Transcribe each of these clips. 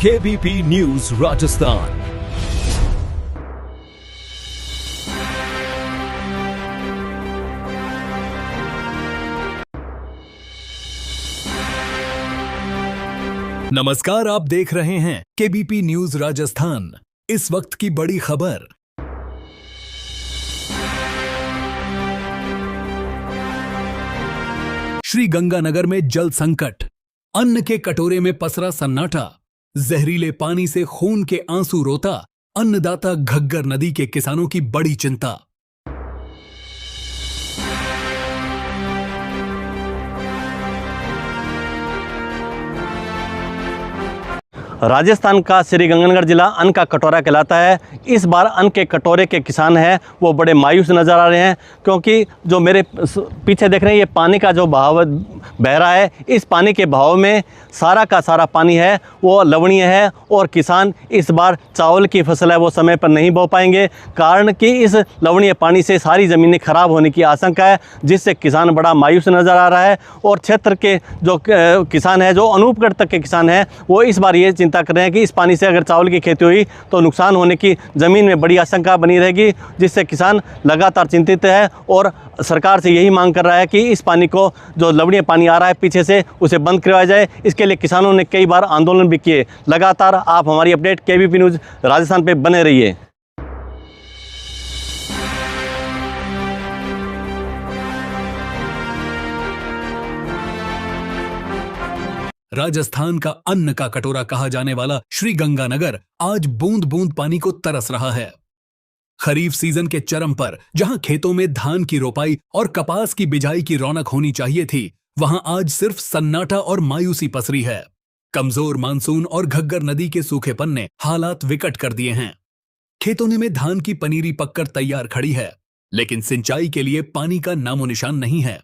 KBP news Rajasthan. नमस्कार, आप देख रहे हैं केबीपी न्यूज राजस्थान। इस वक्त की बड़ी खबर। श्री गंगानगर में जल संकट, अन्न के कटोरे में पसरा सन्नाटा, जहरीले पानी से खून के आंसू रोता अन्नदाता घग्गर नदी के किसानों की बड़ी चिंता। राजस्थान का श्रीगंगानगर जिला अन्न का कटोरा कहलाता है। इस बार अन्न के कटोरे के किसान हैं वो बड़े मायूस नज़र आ रहे हैं, क्योंकि जो मेरे पीछे देख रहे हैं ये पानी का जो बहाव बह रहा है, इस पानी के बहाव में सारा का सारा पानी है वो लवणीय है और किसान इस बार चावल की फसल है वो समय पर नहीं बो पाएंगे, कारण कि इस लवणीय पानी से सारी ज़मीनें खराब होने की आशंका है, जिससे किसान बड़ा मायूस नज़र आ रहा है। और क्षेत्र के जो किसान हैं, जो अनूपगढ़ तक के किसान हैं, वो इस बार ये चिंता कर रहे हैं कि इस पानी से अगर चावल की खेती हुई तो नुकसान होने की ज़मीन में बड़ी आशंका बनी रहेगी, जिससे किसान लगातार चिंतित है और सरकार से यही मांग कर रहा है कि इस पानी को, जो लवणीय पानी आ रहा है पीछे से, उसे बंद करवाया जाए। इसके लिए किसानों ने कई बार आंदोलन भी किए। लगातार आप हमारी अपडेट केबीपी न्यूज़ राजस्थान पे बने रहिए। राजस्थान का अन्न का कटोरा कहा जाने वाला श्री गंगानगर आज बूंद बूंद पानी को तरस रहा है। खरीफ सीजन के चरम पर जहां खेतों में धान की रोपाई और कपास की बिजाई की रौनक होनी चाहिए थी, वहां आज सिर्फ सन्नाटा और मायूसी पसरी है। कमजोर मानसून और घग्गर नदी के सूखेपन ने हालात विकट कर दिए हैं। खेतों में धान की पनीरी पककर तैयार खड़ी है, लेकिन सिंचाई के लिए पानी का नामो निशान नहीं है।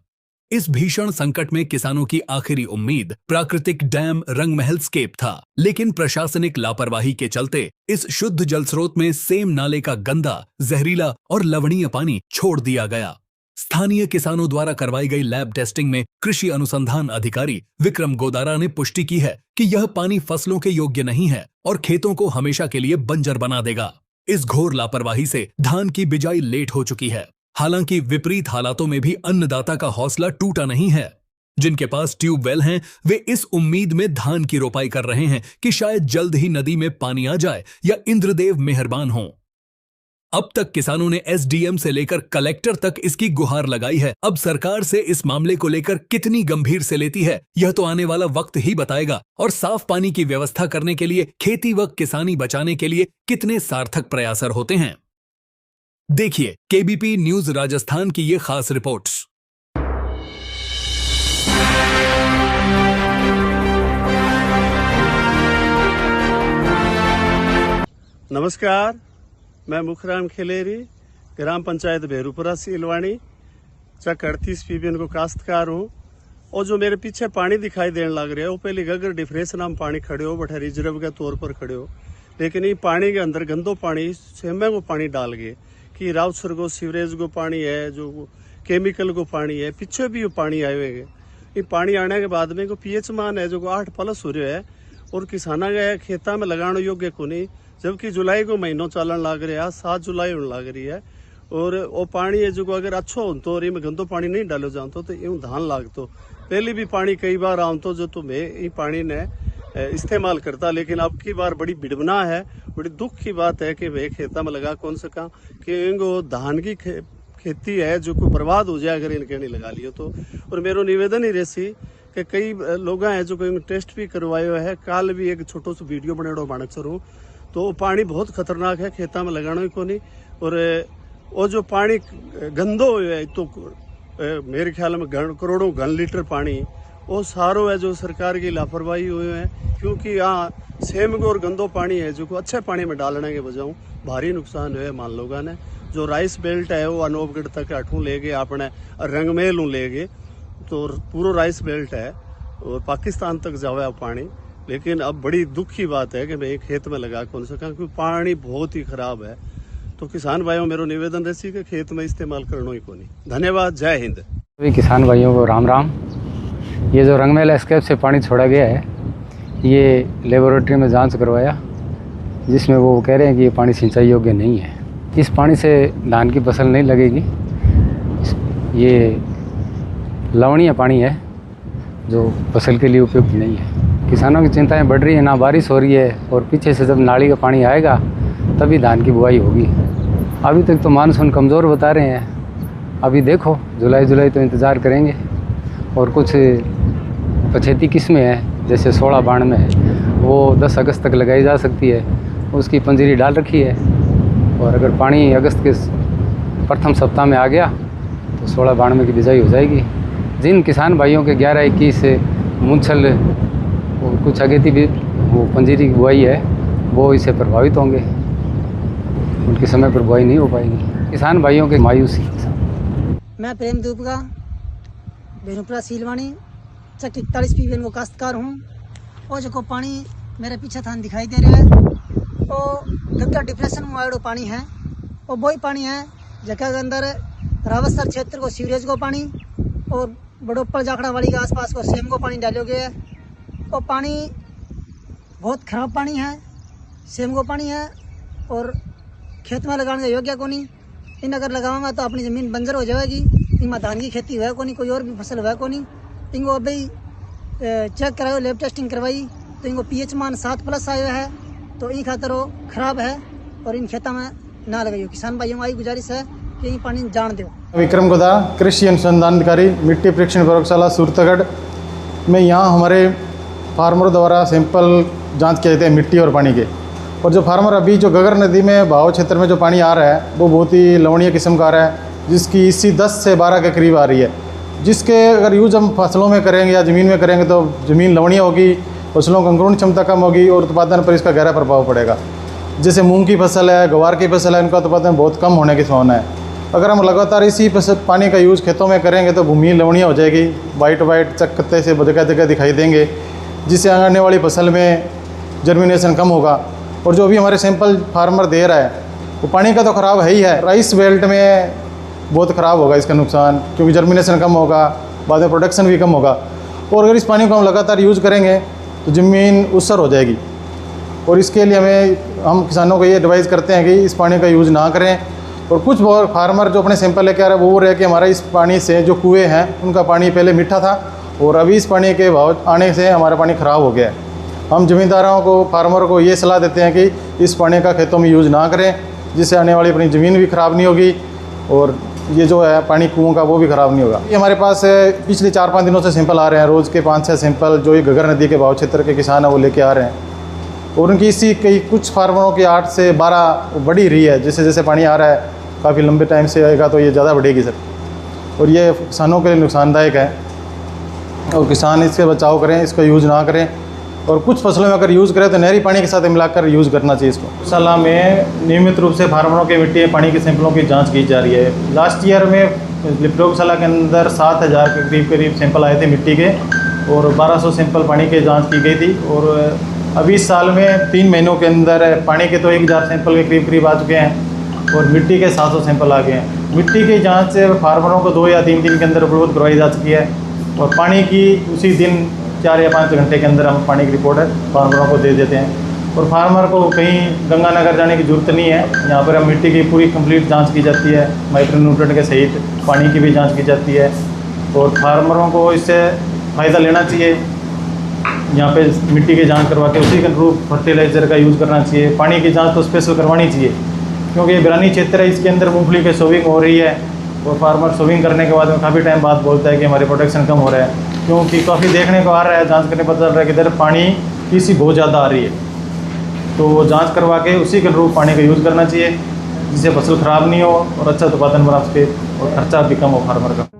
इस भीषण संकट में किसानों की आखिरी उम्मीद प्राकृतिक डैम रंगमहल स्केप था, लेकिन प्रशासनिक लापरवाही के चलते इस शुद्ध जल स्रोत में सेम नाले का गंदा, जहरीला और लवणीय पानी छोड़ दिया गया। स्थानीय किसानों द्वारा करवाई गई लैब टेस्टिंग में कृषि अनुसंधान अधिकारी विक्रम गोदारा ने पुष्टि की है कि यह पानी फसलों के योग्य नहीं है और खेतों को हमेशा के लिए बंजर बना देगा। इस घोर लापरवाही से धान की बिजाई लेट हो चुकी है। हालांकि विपरीत हालातों में भी अन्नदाता का हौसला टूटा नहीं है। जिनके पास ट्यूबवेल हैं, वे इस उम्मीद में धान की रोपाई कर रहे हैं कि शायद जल्द ही नदी में पानी आ जाए या इंद्रदेव मेहरबान हों। अब तक किसानों ने एसडीएम से लेकर कलेक्टर तक इसकी गुहार लगाई है। अब सरकार से इस मामले को लेकर कितनी गंभीर से लेती है, यह तो आने वाला वक्त ही बताएगा। और साफ पानी की व्यवस्था करने के लिए, खेती व किसानी बचाने के लिए कितने सार्थक प्रयासर होते हैं। देखिए केबीपी न्यूज राजस्थान की ये खास रिपोर्ट्स। नमस्कार, मैं मुखराम खिलेरी, ग्राम पंचायत भेरूपुरा सीलवाणी, चक 38 पीबीएन को काश्तकार हूँ। और जो मेरे पीछे पानी दिखाई देने लग रहा है वो पहले गगर डिफ्रेस नाम पानी खड़े हो बैठे रिजर्व के तौर पर खड़े हो, लेकिन ये पानी के अंदर गंदो पानी सेमे को पानी डाल गए कि राउसर को सीवरेज को पानी है, जो केमिकल को पानी है, पीछे भी वो पानी आए हुए हैं। ये पानी आने के बाद में को पीएच मान है जो 8+ हो रहा है और किसाना का खेता में लगाने योग्य को नहीं, जबकि जुलाई को महीनों चलन लग रहा है, 7 जुलाई होने लग रही है। और वो पानी है जो अगर अच्छो हो तो और गंदो पानी नहीं डालो जानतो तो यूँ धान लागतो। पहले भी पानी कई बार आमतो जो तुम्हें ये पानी ने इस्तेमाल करता, लेकिन अब की बार बड़ी विडंबना है, बड़ी दुख की बात है कि भाई खेता में लगा कौन सा कि इनको धान की खेती है जो कोई बर्बाद हो जाए अगर इनके नहीं लगा लियो तो। और मेरा निवेदन ही रेसी कि कई लोग हैं जो कोई टेस्ट भी करवाए हुए है। कल भी एक छोटो सा वीडियो बनाड़ो मानक सरू, तो पानी बहुत खतरनाक है, खेता में लगाना ही को नहीं। और वो जो पानी गंदो है तो मेरे ख्याल में करोड़ों घन लीटर पानी वो सारो है जो सरकार की लापरवाही हुई है, क्योंकि यहाँ सेम और गंदो पानी है जो अच्छे पानी में डालने के बजाय भारी नुकसान हुए मान लोगों ने। जो राइस बेल्ट है वो अनूपगढ़ तक अठू ले गए, अपने रंगमेल ले गए, तो पूरा राइस बेल्ट है और पाकिस्तान तक जावे पानी। लेकिन अब बड़ी दुख की बात है कि मैं खेत में लगा कौन सा, क्योंकि पानी बहुत ही खराब है। तो किसान भाइयों मेरा निवेदन रहती कि खेत में इस्तेमाल करना ही को नहीं। धन्यवाद, जय हिंद। सभी किसान भाइयों को राम राम। ये जो रंगमेल एस्केप से पानी छोड़ा गया है, ये लेबोरेटरी में जांच करवाया, जिसमें वो कह रहे हैं कि ये पानी सिंचाई योग्य नहीं है। इस पानी से धान की फसल नहीं लगेगी। ये लवणीय पानी है जो फसल के लिए उपयुक्त नहीं है। किसानों की चिंताएं बढ़ रही है, ना बारिश हो रही है और पीछे से जब नाली का पानी आएगा तभी धान की बुआई होगी। अभी तक तो मानसून कमज़ोर बता रहे हैं। अभी देखो जुलाई तो इंतज़ार करेंगे। और कुछ पछेती किस्में हैं जैसे 1692 है, वो 10 अगस्त तक लगाई जा सकती है, उसकी पंजीरी डाल रखी है। और अगर पानी अगस्त के प्रथम सप्ताह में आ गया तो 1692 की बिजाई हो जाएगी। जिन किसान भाइयों के 11-21 मूंछल और कुछ अगेती भी वो पंजीरी की बुआई है, वो इससे प्रभावित होंगे, उनके समय पर बुआई नहीं हो पाएगी। किसान भाइयों के मायूसी। मैं प्रेम दूबगा बेरुपुरा सीलवानी चक 41 पीवीएन को काश्तकार हूँ। और जो पानी मेरे पीछे थान दिखाई दे रहा है वो गंगा डिप्रेशन में आयो पानी है। और वही पानी है जगह के अंदर रावतसर क्षेत्र को सीवरेज को पानी और बड़ोप्पर जाखड़ा वाली के आसपास को सेम को पानी डालो गया है। और पानी बहुत खराब पानी है, सेम को पानी है और खेत में लगाने का योग्य को नहीं। इन अगर लगाऊंगा तो अपनी ज़मीन बंजर हो जाएगी। इनमें धान की खेती हुआ को नहीं, कोई और भी फसल हुआ को नहीं। इनको अभी चेक कराओ, लैब टेस्टिंग करवाई तो इनको pH मान 7+ आया है, तो इन खातर वो खराब है और इन खेतों में ना लगाइयो। किसान भाइयों की गुजारिश है कि ये पानी जान दो। विक्रम गोदा, कृषि अनुसंधान अधिकारी, मिट्टी परीक्षण प्रयोगशाला सूरतगढ़ में। यहाँ हमारे फार्मर द्वारा सैंपल जांच किए जाते हैं मिट्टी और पानी के। और जो फार्मर अभी जो गगर नदी में भाव क्षेत्र में जो पानी आ रहा है वो बहुत ही लवणीय किस्म का आ रहा है, जिसकी इसी 10 से 12 के करीब आ रही है। जिसके अगर यूज हम फसलों में करेंगे या ज़मीन में करेंगे तो ज़मीन लवणीय होगी, फसलों की अंकुरण क्षमता कम होगी और उत्पादन पर इसका गहरा प्रभाव पड़ेगा। जैसे मूंग की फसल है, ग्वार की फसल है, इनका उत्पादन बहुत कम होने की संभावना है। अगर हम लगातार इसी पानी का यूज़ खेतों में करेंगे तो भूमि लवणीय हो जाएगी, वाइट चकत्ते से जगह जगह दिखाई देंगे, जिससे आने वाली फसल में जर्मिनेशन कम होगा। और जो भी हमारे सैंपल फार्मर दे रहा है वो पानी का तो ख़राब है ही है, राइस बेल्ट में बहुत ख़राब होगा इसका नुकसान, क्योंकि जर्मिनेशन कम होगा, बाद में प्रोडक्शन भी कम होगा। और अगर इस पानी को हम लगातार यूज़ करेंगे तो ज़मीन उसर हो जाएगी। और इसके लिए हम किसानों को ये एडवाइस करते हैं कि इस पानी का यूज़ ना करें। और कुछ फार्मर जो अपने सैंपल लेके आ रहे हैं वो रहे कि हमारा इस पानी से जो कुएँ हैं उनका पानी पहले मीठा था और अभी इस पानी के भाव आने से हमारा पानी ख़राब हो गया है। हम ज़मींदारों को, फार्मर को ये सलाह देते हैं कि इस पानी का खेतों में यूज़ ना करें, जिससे आने वाली अपनी ज़मीन भी ख़राब नहीं होगी और ये जो है पानी कुओं का वो भी ख़राब नहीं होगा। ये हमारे पास पिछले 4-5 दिनों से सैंपल आ रहे हैं, रोज़ के 5-6 सैंपल जो ये गगर नदी के भाव क्षेत्र के किसान हैं वो लेके आ रहे हैं। और उनकी इसी कई कुछ फार्मरों की 8 से 12 बढ़ी रही है। जैसे जैसे पानी आ रहा है काफ़ी लंबे टाइम से आएगा तो ये ज़्यादा बढ़ेगी सर, और ये किसानों के लिए नुकसानदायक है। और किसान इसके बचाव करें, इसका यूज़ ना करें। और कुछ फसलों में अगर यूज़ करें तो नहरी पानी के साथ मिलाकर यूज़ करना चाहिए इसको। साल में नियमित रूप से फार्मरों के मिट्टी पानी के सैंपलों की जांच की जा रही है। लास्ट ईयर में प्रयोगशाला के अंदर 7,000 के करीब सैंपल आए थे मिट्टी के और 1200 सैंपल पानी के जाँच की गई थी। और अभी इस साल में 3 महीनों के अंदर पानी के तो 1000 सैंपल के करीब आ चुके हैं और मिट्टी के 700 सैंपल आ गए हैं। मिट्टी की जाँच से फार्मरों को 2 या 3 दिन के अंदर उपलब्ध करवाई जा चुकी है और पानी की उसी दिन 4 या 5 घंटे के अंदर हम पानी की रिपोर्ट फार्मरों को दे देते हैं। और फार्मर को कहीं गंगानगर जाने की ज़रूरत नहीं है। यहाँ पर हम मिट्टी की पूरी कंप्लीट जांच की जाती है, माइक्रोन्यूट्रेंट के सहित पानी की भी जांच की जाती है और फार्मरों को इससे फ़ायदा लेना चाहिए। यहाँ पे मिट्टी की जांच करवा के उसी के अनुरूप फर्टिलाइज़र का यूज़ करना चाहिए। पानी की जाँच तो स्पेशल करवानी चाहिए क्योंकि ये बिरानी क्षेत्र है, इसके अंदर मूँगफली की सोविंग हो रही है और फार्मर सोविंग करने के बाद में काफ़ी टाइम बाद बोलता है कि हमारी प्रोडक्शन कम हो रहा है, क्योंकि काफ़ी देखने को आ रहा है, जांच करने पता चल रहा है कि इधर पानी की बहुत ज़्यादा आ रही है। तो वो जांच करवा के उसी के अनुरूप पानी का यूज़ करना चाहिए जिससे फसल ख़राब नहीं हो और अच्छा उत्पादन बना सके और खर्चा भी कम हो फार्मर का।